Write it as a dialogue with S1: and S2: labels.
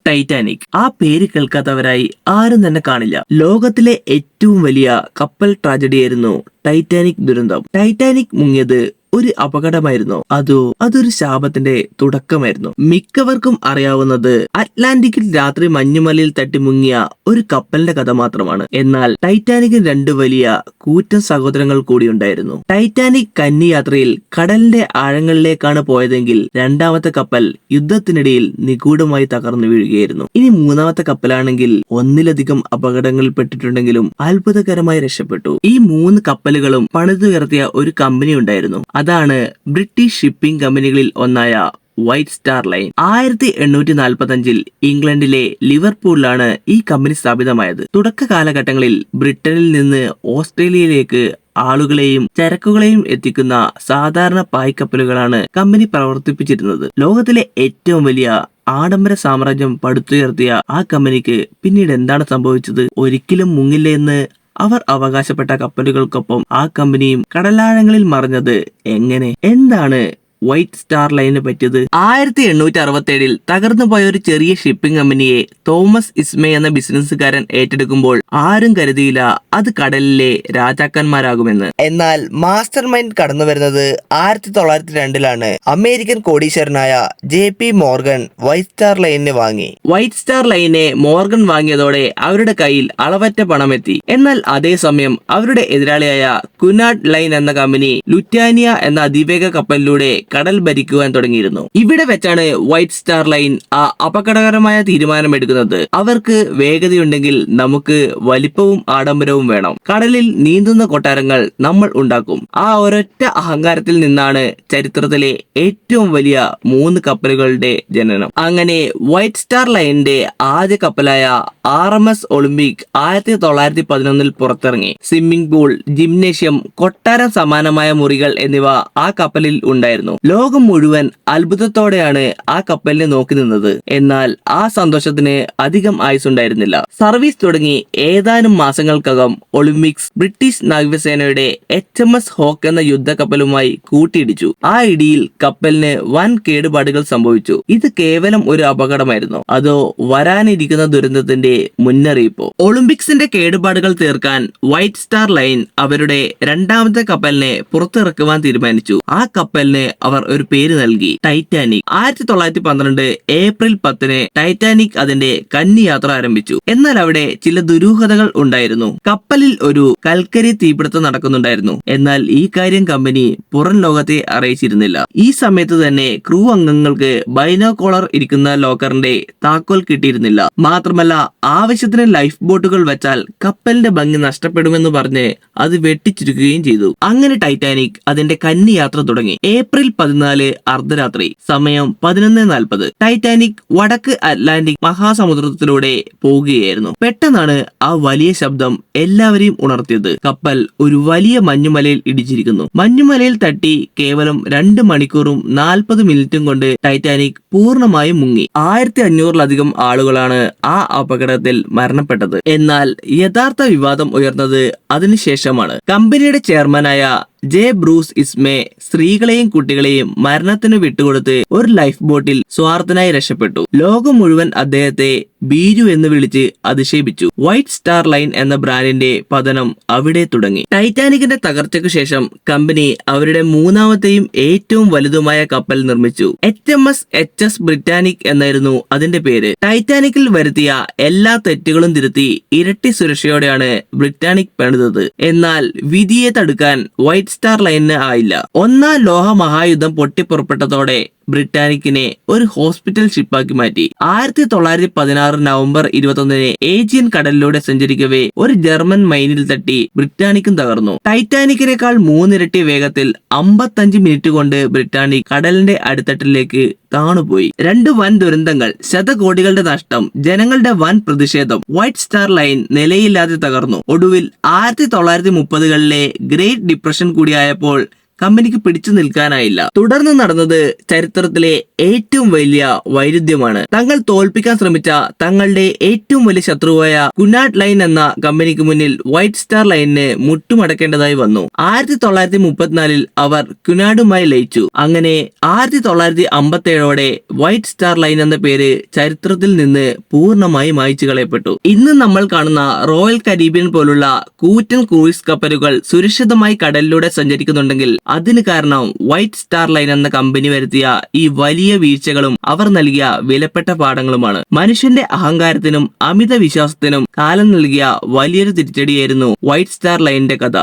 S1: Titanic. ആ പേര് കേൾക്കാത്തവരായി ആരും തന്നെ കാണില്ല. ലോകത്തിലെ ഏറ്റവും വലിയ കപ്പൽ ട്രാജഡിയായിരുന്നു ടൈറ്റാനിക് ദുരന്തം. ടൈറ്റാനിക് മുങ്ങിയത് ഒരു അപകടമായിരുന്നോ അതൊരു ശാപത്തിന്റെ തുടക്കമായിരുന്നു. മിക്കവർക്കും അറിയാവുന്നത് അറ്റ്ലാന്റിക്കിൽ രാത്രി മഞ്ഞുമലയിൽ തട്ടി മുങ്ങിയ ഒരു കപ്പലിന്റെ കഥ മാത്രമാണ്. എന്നാൽ ടൈറ്റാനിക്കിന് രണ്ട് വലിയ കൂറ്റൻ സഹോദരങ്ങൾ കൂടിയുണ്ടായിരുന്നു. ടൈറ്റാനിക് കന്നി യാത്രയിൽ കടലിന്റെ ആഴങ്ങളിലേക്കാണ് പോയതെങ്കിൽ രണ്ടാമത്തെ കപ്പൽ യുദ്ധത്തിനിടയിൽ നിഗൂഢമായി തകർന്നു വീഴുകയായിരുന്നു. ഇനി മൂന്നാമത്തെ കപ്പലാണെങ്കിൽ ഒന്നിലധികം അപകടങ്ങളിൽ പെട്ടിട്ടുണ്ടെങ്കിലും അത്ഭുതകരമായി രക്ഷപ്പെട്ടു. ഈ മൂന്ന് കപ്പലുകളും പണിതുയർത്തിയ ഒരു കമ്പനി ഉണ്ടായിരുന്നു. അതാണ് ബ്രിട്ടീഷ് ഷിപ്പിംഗ് കമ്പനികളിൽ ഒന്നായ വൈറ്റ് സ്റ്റാർ ലൈൻ. 1845 ഇംഗ്ലണ്ടിലെ ലിവർപൂളിലാണ് ഈ കമ്പനി സ്ഥാപിതമായത്. തുടക്ക കാലഘട്ടങ്ങളിൽ ബ്രിട്ടനിൽ നിന്ന് ഓസ്ട്രേലിയയിലേക്ക് ആളുകളെയും ചരക്കുകളെയും എത്തിക്കുന്ന സാധാരണ പായ്ക്കപ്പലുകളാണ് കമ്പനി പ്രവർത്തിപ്പിച്ചിരുന്നത്. ലോകത്തിലെ ഏറ്റവും വലിയ ആഡംബര സാമ്രാജ്യം പടുത്തുയർത്തിയ ആ കമ്പനിക്ക് പിന്നീട് എന്താണ് സംഭവിച്ചത്? ഒരിക്കലും മുങ്ങില്ല എന്ന് അവർ അവകാശപ്പെട്ട കപ്പലുകൾക്കൊപ്പം ആ കമ്പനിയും കടലാഴങ്ങളിൽ മറിഞ്ഞത് എങ്ങനെ? എന്താണ് വൈറ്റ് സ്റ്റാർ ലൈനിന് പറ്റിയത്? 1867 തകർന്നു പോയ ഒരു ചെറിയ ഷിപ്പിംഗ് കമ്പനിയെ തോമസ് ഇസ്മേ എന്ന ബിസിനസ്സുകാരൻ ഏറ്റെടുക്കുമ്പോൾ ആരും കരുതിയില്ല അത് കടലിലെ രാജാക്കന്മാരാകുമെന്ന്. എന്നാൽ മാസ്റ്റർ മൈൻഡ് കടന്നു വരുന്നത് 1902 അമേരിക്കൻ കോടീശ്വരനായ JP മോർഗൻ വൈറ്റ് സ്റ്റാർ ലൈനിനെ വാങ്ങി. വൈറ്റ് സ്റ്റാർ ലൈനെ മോർഗൻ വാങ്ങിയതോടെ അവരുടെ കയ്യിൽ അളവറ്റ പണമെത്തി. എന്നാൽ അതേസമയം അവരുടെ എതിരാളിയായ കുനാഡ് ലൈൻ എന്ന കമ്പനി ലുറ്റാനിയ എന്ന അതിവേഗ കപ്പലിലൂടെ കടൽ ഭരിക്കുവാൻ തുടങ്ങിയിരുന്നു. ഇവിടെ വെച്ചാണ് വൈറ്റ് സ്റ്റാർ ലൈൻ ആ അപകടകരമായ തീരുമാനമെടുക്കുന്നത്. അവർക്ക് വേഗതയുണ്ടെങ്കിൽ നമുക്ക് വലിപ്പവും ആഡംബരവും വേണം. കടലിൽ നീന്തുന്ന കൊട്ടാരങ്ങൾ നമ്മൾ ഉണ്ടാക്കും. ആ ഒരൊറ്റ അഹങ്കാരത്തിൽ നിന്നാണ് ചരിത്രത്തിലെ ഏറ്റവും വലിയ 3 കപ്പലുകളുടെ ജനനം. അങ്ങനെ വൈറ്റ് സ്റ്റാർ ലൈനിന്റെ ആദ്യ കപ്പലായ RMS ഒളിമ്പിക് 1911 പുറത്തിറങ്ങി. സ്വിമ്മിംഗ് പൂൾ, ജിംനേഷ്യം, കൊട്ടാരം സമാനമായ മുറികൾ എന്നിവ ആ കപ്പലിൽ ഉണ്ടായിരുന്നു. ലോകം മുഴുവൻ അത്ഭുതത്തോടെയാണ് ആ കപ്പലിനെ നോക്കി നിന്നത്. എന്നാൽ ആ സന്തോഷത്തിന് അധികം ആയുസുണ്ടായിരുന്നില്ല. സർവീസ് തുടങ്ങി ഏതാനും മാസങ്ങൾക്കകം ഒളിമ്പിക്സ് ബ്രിട്ടീഷ് നാവികസേനയുടെ HMS ഹോക്ക് എന്ന യുദ്ധക്കപ്പലുമായി കൂട്ടിയിടിച്ചു. ആ ഇടിയിൽ കപ്പലിന് വൻ കേടുപാടുകൾ സംഭവിച്ചു. ഇത് കേവലം ഒരു അപകടമായിരുന്നോ അതോ വരാനിരിക്കുന്ന ദുരന്തത്തിന്റെ മുന്നറിയിപ്പോ? ഒളിമ്പിക്സിന്റെ കേടുപാടുകൾ തീർക്കാൻ വൈറ്റ് സ്റ്റാർ ലൈൻ അവരുടെ രണ്ടാമത്തെ കപ്പലിനെ പുറത്തിറക്കുവാൻ തീരുമാനിച്ചു. ആ കപ്പലിന് അവർ ഒരു പേര് നൽകി, ടൈറ്റാനിക്. 1912 ഏപ്രിൽ 10 ടൈറ്റാനിക് അതിന്റെ കന്നി യാത്ര ആരംഭിച്ചു. എന്നാൽ അവിടെ ചില ദുരൂഹതകൾ ഉണ്ടായിരുന്നു. കപ്പലിൽ ഒരു കൽക്കരി തീപിടുത്തം നടക്കുന്നുണ്ടായിരുന്നു. എന്നാൽ ഈ കാര്യം കമ്പനി പുറം ലോകത്തെ അറിയിച്ചിരുന്നില്ല. ഈ സമയത്ത് തന്നെ ക്രൂ അംഗങ്ങൾക്ക് ബൈനോക്കോളർ ഇരിക്കുന്ന ലോക്കറിന്റെ താക്കോൽ കിട്ടിയിരുന്നില്ല. മാത്രമല്ല ആവശ്യത്തിന് ലൈഫ് ബോട്ടുകൾ വെച്ചാൽ കപ്പലിന്റെ ഭംഗി നഷ്ടപ്പെടുമെന്ന് പറഞ്ഞ് അത് വെട്ടിച്ചുരുക്കുകയും ചെയ്തു. അങ്ങനെ ടൈറ്റാനിക് അതിന്റെ കന്നി യാത്ര തുടങ്ങി. ഏപ്രിൽ 14 അർദ്ധരാത്രി, സമയം 11:40. ടൈറ്റാനിക് വടക്ക് അറ്റ്ലാന്റിക് മഹാസമുദ്രത്തിലൂടെ പോകുകയായിരുന്നു. പെട്ടെന്നാണ് ആ വലിയ ശബ്ദം എല്ലാവരെയും ഉണർത്തിയത്. കപ്പൽ ഒരു വലിയ മഞ്ഞുമലയിൽ ഇടിച്ചിരിക്കുന്നു. മഞ്ഞുമലയിൽ തട്ടി കേവലം 2 മണിക്കൂറും 40 മിനിറ്റും കൊണ്ട് ടൈറ്റാനിക് പൂർണ്ണമായും മുങ്ങി. 1500-ലധികം ആളുകളാണ് ആ അപകടത്തിൽ മരണപ്പെട്ടത്. എന്നാൽ യഥാർത്ഥ വിവാദം ഉയർന്നത് അതിനുശേഷമാണ്. കമ്പനിയുടെ ചെയർമാനായ ബ്രൂസ് ഇസ്മേ സ്ത്രീകളെയും കുട്ടികളെയും മരണത്തിന് വിട്ടുകൊടുത്ത് ഒരു ലൈഫ് ബോട്ടിൽ സ്വാർത്ഥനായി രക്ഷപ്പെട്ടു. ലോകം മുഴുവൻ അദ്ദേഹത്തെ ബീരു എന്ന് വിളിച്ച് അധിക്ഷേപിച്ചു. വൈറ്റ് സ്റ്റാർ ലൈൻ എന്ന ബ്രാൻഡിന്റെ പതനം അവിടെ തുടങ്ങി. ടൈറ്റാനിക്കിന്റെ തകർച്ചയ്ക്ക് ശേഷം കമ്പനി അവരുടെ മൂന്നാമത്തെയും ഏറ്റവും വലുതുമായ കപ്പൽ നിർമ്മിച്ചു. HS ബ്രിട്ടാനിക് എന്നായിരുന്നു അതിന്റെ പേര്. ടൈറ്റാനിക്കിൽ വരുത്തിയ എല്ലാ തെറ്റുകളും തിരുത്തി ഇരട്ടി സുരക്ഷയോടെയാണ് ബ്രിട്ടാനിക് പണിതത്. എന്നാൽ വിധിയെ തടുക്കാൻ വൈറ്റ് സ്റ്റാർ ലൈനിന് ആയില്ല. ഒന്നാം ലോക മഹായുദ്ധം പൊട്ടിപ്പുറപ്പെട്ടതോടെ ബ്രിട്ടാനിക്കിനെ ഒരു ഹോസ്പിറ്റൽ ഷിപ്പാക്കി മാറ്റി. 1916 നവംബർ 21 ഏജിയൻ കടലിലൂടെ സഞ്ചരിക്കവേ ഒരു ജർമ്മൻ മൈനിൽ തട്ടി ബ്രിട്ടാനിക്കും തകർന്നു. ടൈറ്റാനിക്കിനേക്കാൾ 3 ഇരട്ടി വേഗത്തിൽ 55 മിനിറ്റ് കൊണ്ട് ബ്രിട്ടാനിക് കടലിന്റെ അടിത്തട്ടിലേക്ക് താണുപോയി. 2 വൻ ദുരന്തങ്ങൾ, ശതകോടികളുടെ നഷ്ടം, ജനങ്ങളുടെ വൻ പ്രതിഷേധം. വൈറ്റ് സ്റ്റാർ ലൈൻ നിലയില്ലാതെ തകർന്നു. ഒടുവിൽ 1930-കളിലെ ഗ്രേറ്റ് ഡിപ്രഷൻ കൂടിയായപ്പോൾ കമ്പനിക്ക് പിടിച്ചു നിൽക്കാനായില്ല. തുടർന്ന് നടന്നത് ചരിത്രത്തിലെ ഏറ്റവും വലിയ വൈരുദ്ധ്യമാണ്. തങ്ങൾ തോൽപ്പിക്കാൻ ശ്രമിച്ച തങ്ങളുടെ ഏറ്റവും വലിയ ശത്രുവായ കുനാഡ് ലൈൻ എന്ന കമ്പനിക്ക് മുന്നിൽ വൈറ്റ് സ്റ്റാർ ലൈനിന് മുട്ടുമടക്കേണ്ടതായി വന്നു. 1934 അവർ കുനാഡുമായി ലയിച്ചു. അങ്ങനെ 1957 വൈറ്റ് സ്റ്റാർ ലൈൻ എന്ന പേര് ചരിത്രത്തിൽ നിന്ന് പൂർണ്ണമായി മായ്ച്ചു കളയപ്പെട്ടു. ഇന്ന് നമ്മൾ കാണുന്ന റോയൽ കരീബിയൻ പോലുള്ള കൂറ്റൻ ക്രൂയിസ് കപ്പലുകൾ സുരക്ഷിതമായി കടലിലൂടെ സഞ്ചരിക്കുന്നുണ്ടെങ്കിൽ അതിന് കാരണം വൈറ്റ് സ്റ്റാർ ലൈൻ എന്ന കമ്പനി വരുത്തിയ ഈ വലിയ വീഴ്ചകളും അവർ നൽകിയ വിലപ്പെട്ട പാഠങ്ങളുമാണ്. മനുഷ്യന്റെ അഹങ്കാരത്തിനും അമിത വിശ്വാസത്തിനും കാലം നൽകിയ വലിയൊരു തിരിച്ചടിയായിരുന്നു വൈറ്റ് സ്റ്റാർ ലൈനിന്റെ കഥ.